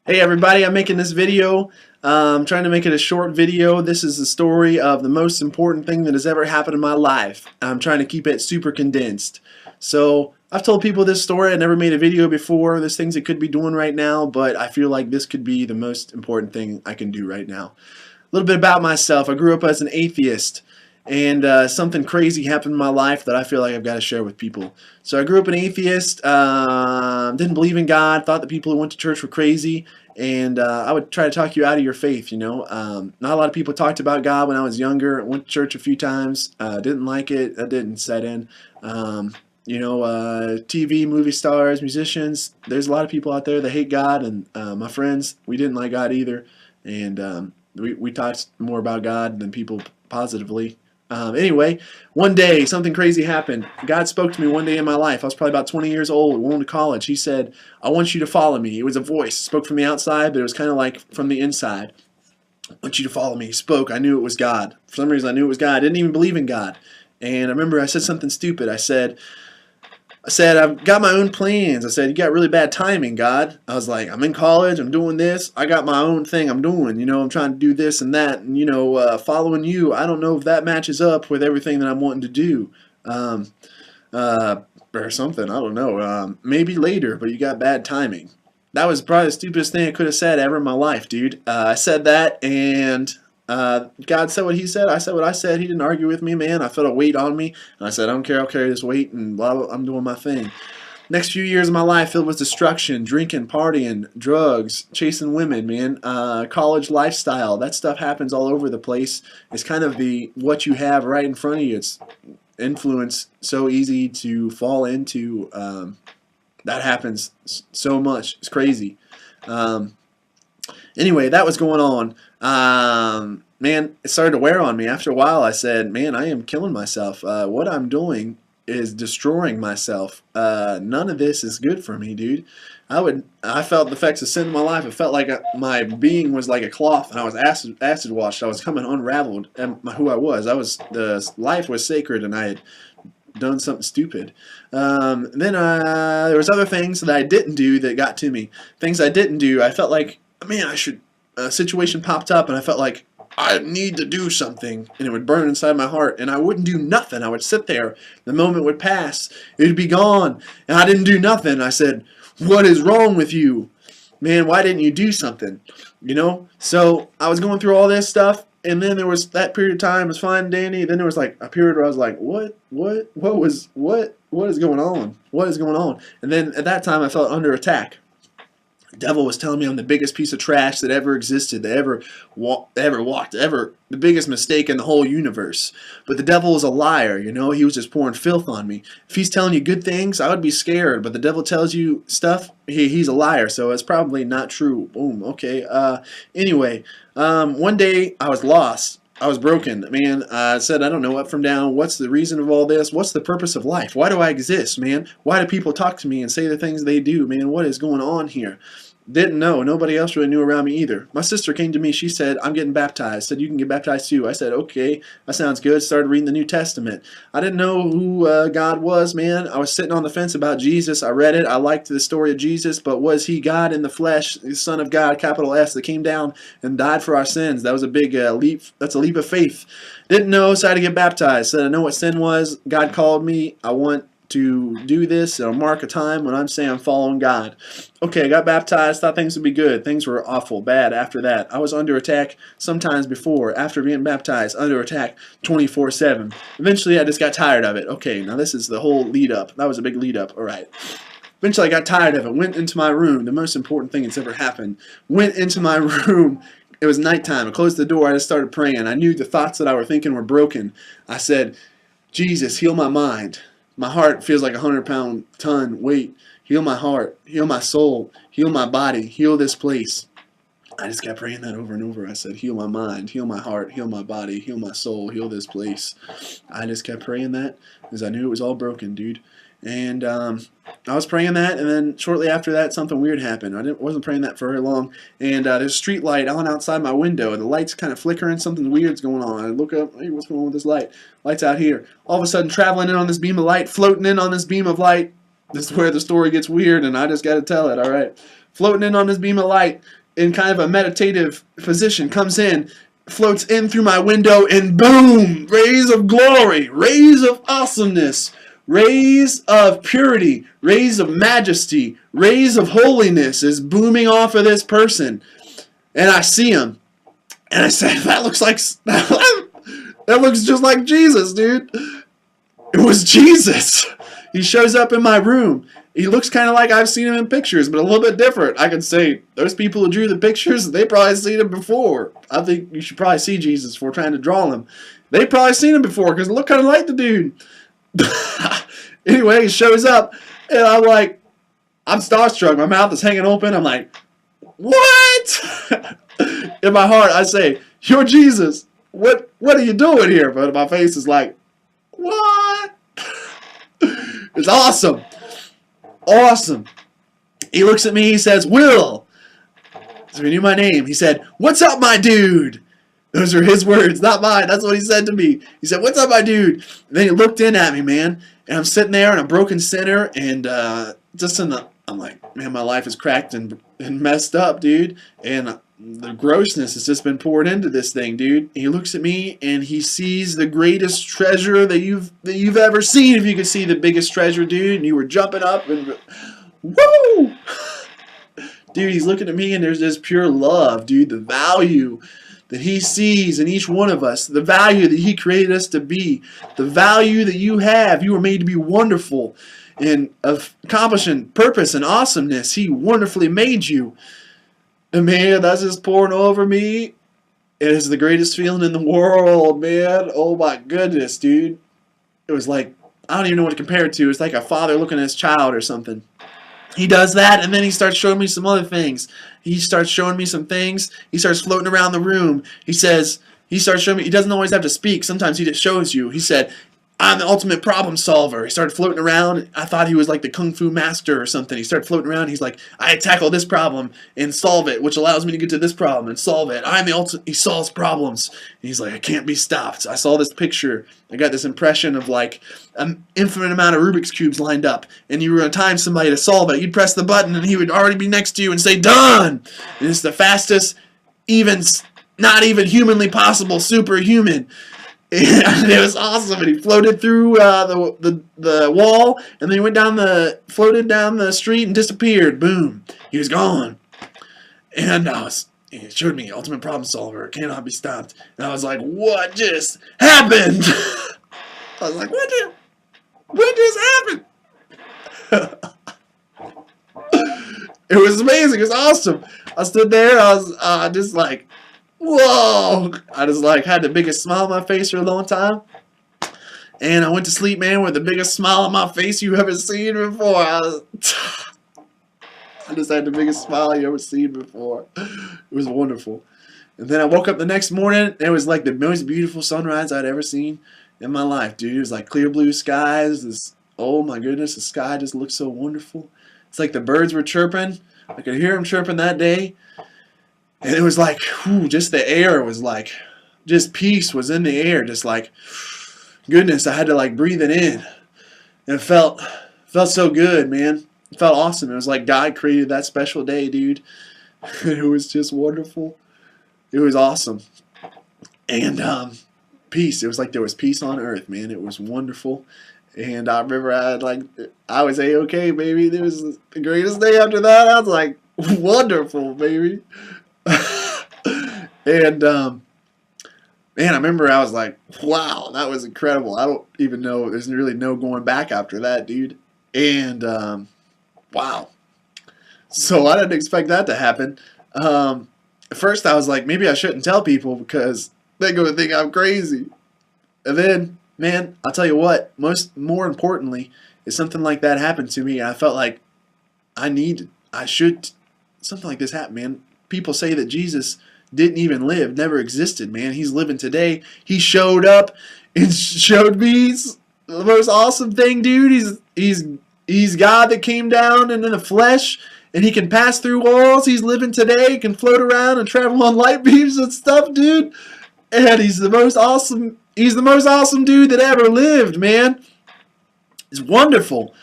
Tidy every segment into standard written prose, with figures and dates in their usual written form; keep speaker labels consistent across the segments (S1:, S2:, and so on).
S1: Hey everybody, I'm making this video. I'm trying to make it a short video. This is the story of the most important thing that has ever happened in my life. I'm trying to keep it super condensed. So I've told people this story. I never made a video before. There's things I could be doing right now, but I feel like this could be the most important thing I can do right now. A little bit about myself. I grew up as an atheist, and something crazy happened in my life that I feel like I've got to share with people. So I grew up an atheist, didn't believe in God, thought that people who went to church were crazy, and I would try to talk you out of your faith, you know. Not a lot of people talked about God when I was younger. Went to church a few times, didn't like it, that didn't set in. TV, movie stars, musicians, there's a lot of people out there that hate God, and my friends, we didn't like God either, and we talked more about God than people positively. Anyway, one day something crazy happened. God spoke to me one day in my life. I was probably about 20 years old, going to college. He said, "I want you to follow me." It was a voice. It spoke from the outside, but it was kind of like from the inside. "I want you to follow me." He spoke. I knew it was God. For some reason, I knew it was God. I didn't even believe in God. And I remember I said something stupid. I said, "I've got my own plans." I said, "You got really bad timing, God." I was like, "I'm in college. I'm doing this. I got my own thing I'm doing. I'm trying to do this and that. And, following you, I don't know if that matches up with everything that I'm wanting to do. Um, or something. I don't know. Maybe later, but you got bad timing." That was probably the stupidest thing I could have said ever in my life, dude. I said that, and God said what He said. I said what I said. He didn't argue with me, man. I felt a weight on me, and I said, "I don't care. I'll carry this weight," and blah, blah, I'm doing my thing. Next few years of my life filled with destruction, drinking, partying, drugs, chasing women, man. College lifestyle. That stuff happens all over the place. It's kind of the what you have right in front of you. It's influence so easy to fall into. That happens so much. It's crazy. Um, anyway, that was going on. Man, it started to wear on me. After a while, I said, "Man, I am killing myself. What I'm doing is destroying myself. None of this is good for me, dude." I felt the effects of sin in my life. It felt like my being was like a cloth, and I was acid washed. I was coming unraveled, and who I was. The life was sacred, and I had done something stupid. Then there was other things that I didn't do that got to me. Things I didn't do, I felt like, man, I should. A situation popped up, and I felt like I need to do something, and it would burn inside my heart, and I wouldn't do nothing. I would sit there. The moment would pass. It would be gone, and I didn't do nothing. I said, "What is wrong with you? Man, why didn't you do something?" So I was going through all this stuff, and then there was that period of time, it was fine and dandy. Then there was like a period where I was like, what is going on? What is going on? And then at that time, I felt under attack. The devil was telling me I'm the biggest piece of trash that ever existed, that ever walked, the biggest mistake in the whole universe. But the devil is a liar, he was just pouring filth on me. If he's telling you good things, I would be scared, but the devil tells you stuff, he's a liar, so it's probably not true. Boom, okay. Anyway, one day I was lost. I was broken, man. I said, I don't know up from down. What's the reason of all this? What's the purpose of life? Why do I exist, man? Why do people talk to me and say the things they do, man? What is going on here? Didn't know. Nobody else really knew around me either. My sister came to me. She said, "I'm getting baptized." Said, "You can get baptized too." I said, "Okay, that sounds good." Started reading the New Testament. I didn't know who God was, man. I was sitting on the fence about Jesus. I read it. I liked the story of Jesus, but was he God in the flesh, the Son of God, capital S, that came down and died for our sins? That was a big leap. That's a leap of faith. Didn't know, so I had to get baptized. Said, I know what sin was. God called me. I want to do this. It'll mark a time when I'm saying I'm following God. Okay, I got baptized, thought things would be good. Things were awful, bad after that. I was under attack sometimes before, after being baptized, under attack 24/7. Eventually, I just got tired of it. Okay, now this is the whole lead up. That was a big lead up. All right. Eventually, I got tired of it. Went into my room. The most important thing that's ever happened. Went into my room. It was nighttime. I closed the door. I just started praying. I knew the thoughts that I were thinking were broken. I said, "Jesus, heal my mind. My heart feels like a 100-pound ton weight. Heal my heart. Heal my soul. Heal my body. Heal this place." I just kept praying that over and over. I said, "Heal my mind. Heal my heart. Heal my body. Heal my soul. Heal this place." I just kept praying that because I knew it was all broken, dude. And I was praying that, and then shortly after that, something weird happened. I wasn't praying that for very long, and there's a street light on outside my window, and the light's kind of flickering. Something weird's going on. I look up, hey, what's going on with this light? Light's out here. All of a sudden, traveling in on this beam of light, floating in on this beam of light. This is where the story gets weird, and I just got to tell it, all right? floating in on this beam of light in kind of a meditative position, comes in, floats in through my window, and boom, rays of glory, rays of awesomeness, rays of purity, rays of majesty, rays of holiness is booming off of this person. And I see him, and I say, that looks just like Jesus, dude. It was Jesus. He shows up in my room. He looks kind of like I've seen him in pictures, but a little bit different. I can say, those people who drew the pictures, they probably seen him before. I think you should probably see Jesus before trying to draw him. They probably seen him before, because it looked kind of like the dude. Anyway, he shows up, and I'm like, I'm starstruck. My mouth is hanging open. I'm like, what? In my heart, I say, you're Jesus. What are you doing here? But my face is like, what? It's awesome. Awesome. He looks at me, he says, Will. So he knew my name. He said, what's up, my dude? Those are his words, not mine. That's what he said to me. He said, what's up, my dude? And then he looked in at me, man. And I'm sitting there in a broken center, and I'm like, man, my life is cracked and messed up, dude. And the grossness has just been poured into this thing, dude. And he looks at me, and he sees the greatest treasure that you've ever seen. If you could see the biggest treasure, dude, and you were jumping up and woo, dude. He's looking at me, and there's this pure love, dude. The value that he sees in each one of us, the value that he created us to be, the value that you have. You were made to be wonderful and of accomplishing purpose and awesomeness. He wonderfully made you. And man, that's just pouring over me. It is the greatest feeling in the world, man. Oh my goodness, dude. It was like, I don't even know what to compare it to. It's like a father looking at his child or something. He does that, and then he starts showing me some other things. He starts showing me some things. He starts floating around the room. He starts showing me. He doesn't always have to speak. Sometimes he just shows you. He said, I'm the ultimate problem solver. He started floating around. I thought he was like the Kung Fu master or something. He started floating around. He's like, I tackle this problem and solve it, which allows me to get to this problem and solve it. I'm the ultimate. He solves problems. And he's like, I can't be stopped. I saw this picture. I got this impression of like an infinite amount of Rubik's Cubes lined up, and you were going to time somebody to solve it. You'd press the button, and he would already be next to you and say, done. And it's the fastest, not even humanly possible, superhuman. And it was awesome, and he floated through the wall, and then he floated down the street and disappeared. Boom, he was gone. And he showed me ultimate problem solver, cannot be stopped. And I was like, what just happened? I was like, what just happened? It was amazing. It was awesome. I stood there. I was just like, whoa! I just like had the biggest smile on my face for a long time. And I went to sleep, man, with the biggest smile on my face you ever seen before. I just had the biggest smile you ever seen before. It was wonderful. And then I woke up the next morning, and it was like the most beautiful sunrise I'd ever seen in my life, dude. It was like clear blue skies. Oh my goodness, the sky just looked so wonderful. It's like the birds were chirping. I could hear them chirping that day. And it was like, whew, just the air was like, just peace was in the air. Just like, goodness, I had to like breathe it in. And it felt so good, man. It felt awesome. It was like God created that special day, dude. It was just wonderful. It was awesome. And peace. It was like there was peace on earth, man. It was wonderful. And I remember I was A-okay, baby. It was the greatest day after that. I was like, wonderful, baby. And man, I remember I was like, wow, that was incredible. I don't even know, there's really no going back after that, dude. And wow. So I didn't expect that to happen. At first I was like, maybe I shouldn't tell people because they're going to think I'm crazy. And then, man, I'll tell you what, more importantly, is something like that happened to me. I felt like something like this happen, man. People say that Jesus didn't even live, never existed, man. He's living today. He showed up and showed me the most awesome thing, dude. He's God that came down and in the flesh, and he can pass through walls. He's living today. He can float around and travel on light beams and stuff, dude. And he's the most awesome dude that ever lived, man. It's wonderful.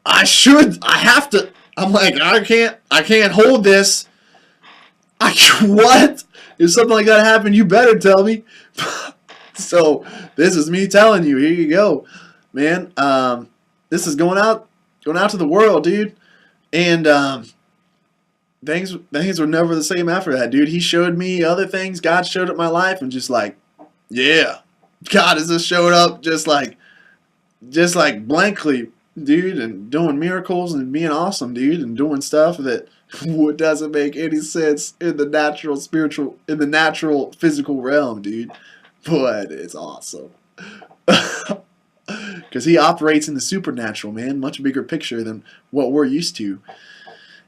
S1: I have to I'm like, I can't hold this. What? If something like that happened, you better tell me. So this is me telling you. Here you go, man. This is going out to the world, dude. And things were never the same after that, dude. He showed me other things. God showed up my life, and just like, yeah, God has just showed up, just like blankly, dude, and doing miracles and being awesome, dude, and doing stuff that doesn't make any sense in the natural physical realm, dude. But it's awesome. Because he operates in the supernatural, man. Much bigger picture than what we're used to.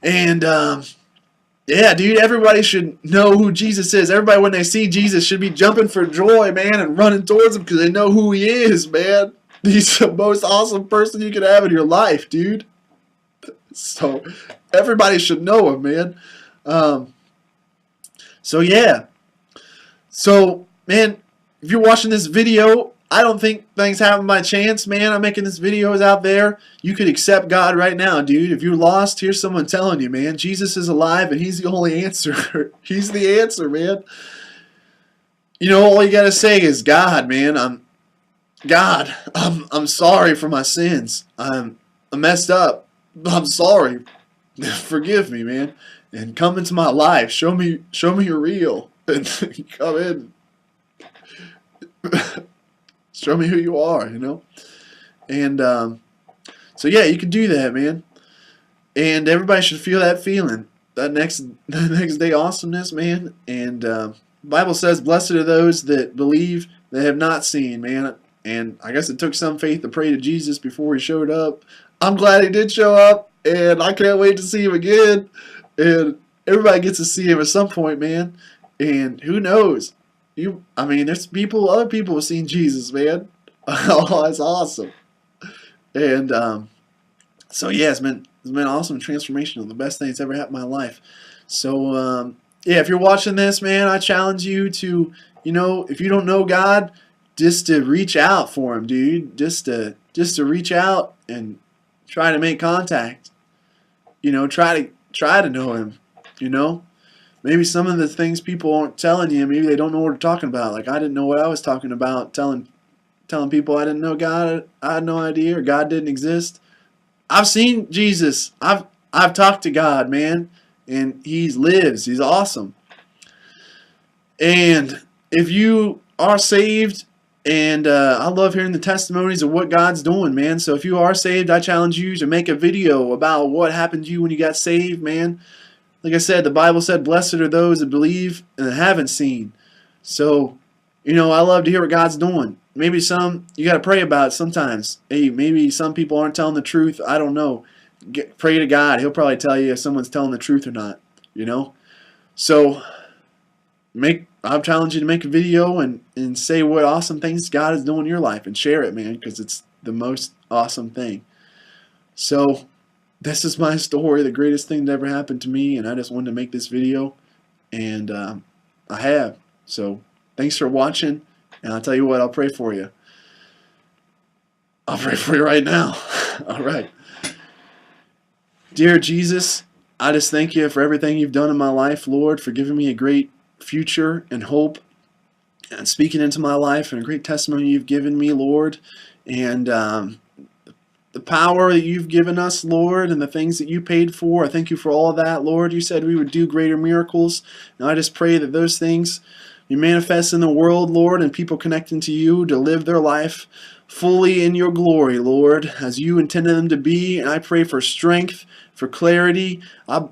S1: And, yeah, dude, everybody should know who Jesus is. Everybody, when they see Jesus, should be jumping for joy, man, and running towards him because they know who he is, man. He's the most awesome person you could have in your life, dude. So everybody should know him, man. So yeah. So, man, if you're watching this video, I don't think things happen by chance, man. I'm making this videos out there. You could accept God right now, dude. If you're lost, here's someone telling you, man. Jesus is alive and he's the only answer. He's the answer, man. You know, all you gotta say is, God, man, I'm sorry for my sins. I'm messed up. I'm sorry. Forgive me, man. And come into my life. Show me you're real. And come in. Show me who you are, you know? And so yeah, you can do that, man. And everybody should feel that feeling. That next day awesomeness, man. And the Bible says, blessed are those that believe that have not seen, man. And I guess it took some faith to pray to Jesus before he showed up. I'm glad he did show up, and I can't wait to see him again. And everybody gets to see him at some point, man. And who knows? I mean, there's other people have seen Jesus, man. Oh, that's awesome. And so yeah, it's been awesome transformation. The best thing that's ever happened in my life. So yeah, if you're watching this, man, I challenge you to, you know, if you don't know God, just to reach out for him, dude. Just to reach out and try to make contact. You know, try to know him. You know, maybe some of the things people aren't telling you, maybe they don't know what they're talking about. Like I didn't know what I was talking about, telling people I didn't know God. I had no idea, or God didn't exist. I've seen Jesus. I've talked to God, man, and he lives. He's awesome. And if you are saved, and I love hearing the testimonies of what God's doing, man. So if you are saved, I challenge you to make a video about what happened to you when you got saved, man. Like I said, the Bible said, blessed are those that believe and haven't seen. So, you know, I love to hear what God's doing. Maybe you got to pray about it sometimes. Hey, maybe some people aren't telling the truth. I don't know. Pray to God. He'll probably tell you if someone's telling the truth or not, you know. So, I'm challenging you to make a video and say what awesome things God is doing in your life and share it, man, because it's the most awesome thing. So, this is my story, the greatest thing that ever happened to me, and I just wanted to make this video, and I have. So, thanks for watching, and I'll tell you what, I'll pray for you. I'll pray for you right now. All right. Dear Jesus, I just thank you for everything you've done in my life, Lord, for giving me a great future and hope, and speaking into my life, and a great testimony you've given me, Lord, and the power that you've given us, Lord, and the things that you paid for. I thank you for all of that, Lord. You said we would do greater miracles. And I just pray that those things you manifest in the world, Lord, and people connecting to you to live their life fully in your glory, Lord, as you intended them to be. And I pray for strength, for clarity. I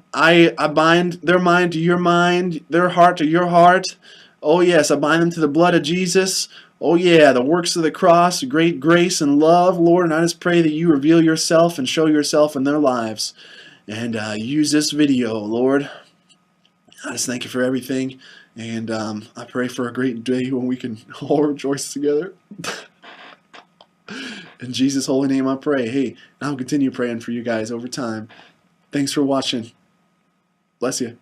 S1: bind their mind to your mind, their heart to your heart. Oh, yes, I bind them to the blood of Jesus. Oh yeah, the works of the cross, great grace and love, Lord, and I just pray that you reveal yourself and show yourself in their lives. And use this video, Lord. I just thank you for everything, and I pray for a great day when we can all rejoice together. In Jesus' holy name I pray. Hey, and I'll continue praying for you guys over time. Thanks for watching. Bless you.